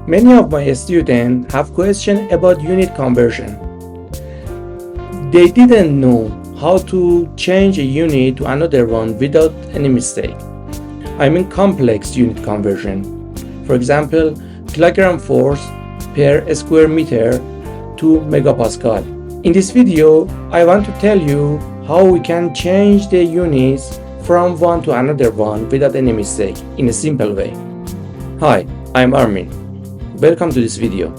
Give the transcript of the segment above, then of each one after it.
Many of my students have questions about unit conversion. They didn't know how to change a unit to another one without any mistake. I mean complex unit conversion. For example, kilogram force per square meter to megapascal. In this video, I want to tell you how we can change the units from one to another one without any mistake in a simple way. Hi, I'm Armin. Welcome to this video.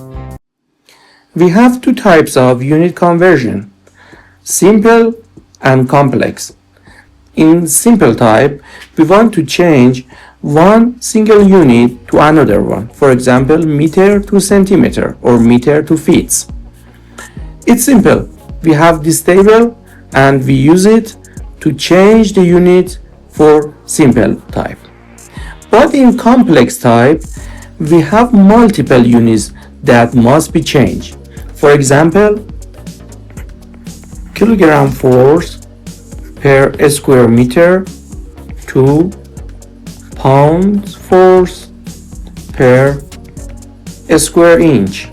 We have two types of unit conversion, simple and complex. In simple type, we want to change one single unit to another one. For example, meter to centimeter or meter to feet. It's simple. We have this table and we use it to change the unit for simple type. But in complex type, we have multiple units that must be changed. For example, kilogram force per square meter to pound force per square inch.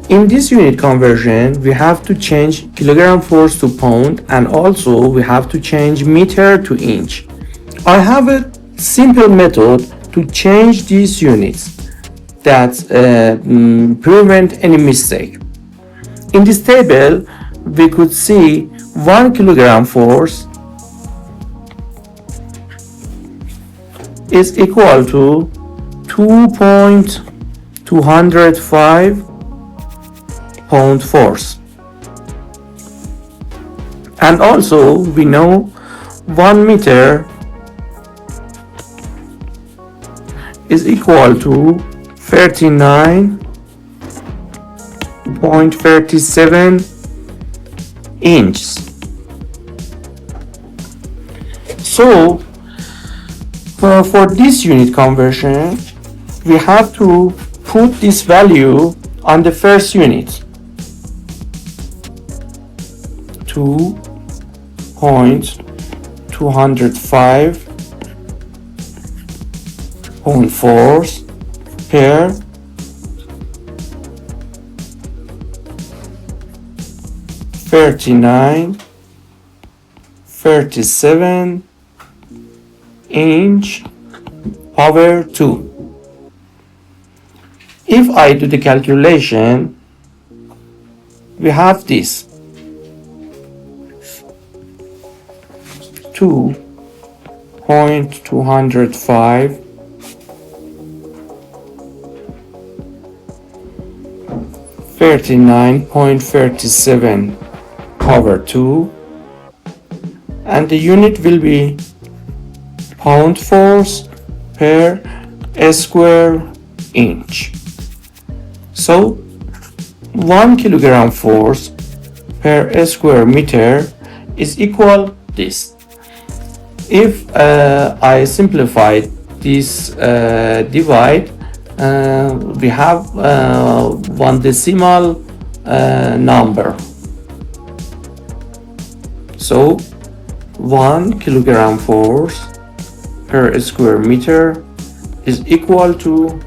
In this unit conversion, we have to change kilogram force to pound, and also we have to change meter to inch. I have a simple method to change these units that prevent any mistake. In this table, we could see 1 kilogram force is equal to 2.205 pound force. And also we know 1 meter is equal to 39.37 inches. So for this unit conversion, we have to put this value on the first unit, 2.205 pound force per 39.37 inch power 2. If I do the calculation, we have this 2.205 39.37 power 2, and the unit will be pound force per square inch. So 1 kilogram force per square meter is equal this. If I simplify this divide, we have one decimal number. So 1 kilogram force per square meter is equal to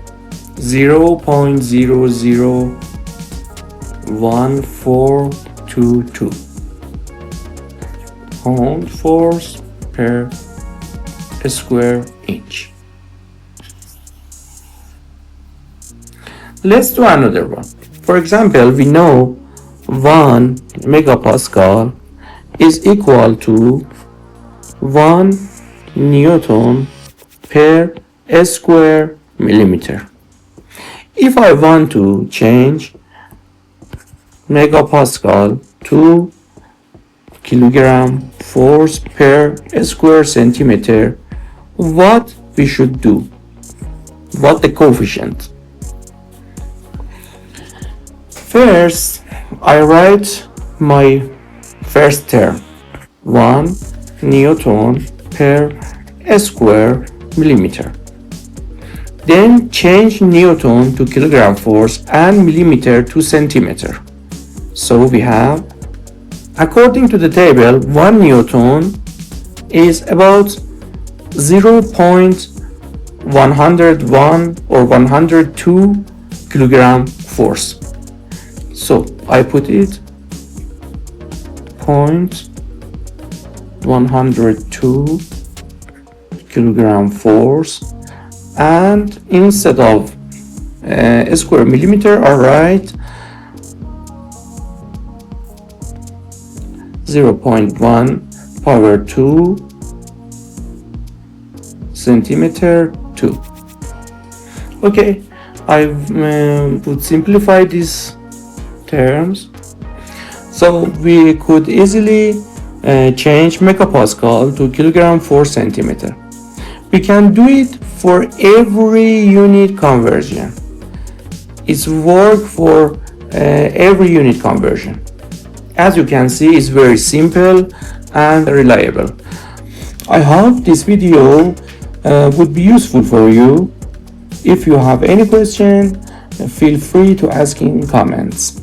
0.001422 pound force per square inch. Let's do another one. For example, we know 1 megapascal is equal to 1 Newton per square millimeter. If I want to change megapascal to kilogram force per square centimeter, what we should do? What the coefficient? First, I write my first term, 1 Newton per square millimeter. Then change Newton to kilogram force and millimeter to centimeter. So we have, according to the table, 1 Newton is about 0.0 101 or 102 kilogram force. So I put it 102 kilogram force, and instead of square millimeter I write 0.1 power 2 centimeter 2. Okay, I would simplify these terms, so we could easily change megapascal to kilogram for centimeter. We can do it for every unit conversion. It's work for every unit conversion. As you can see, it's very simple and reliable. I hope this video would be useful for you. If you have any question, feel free to ask in comments.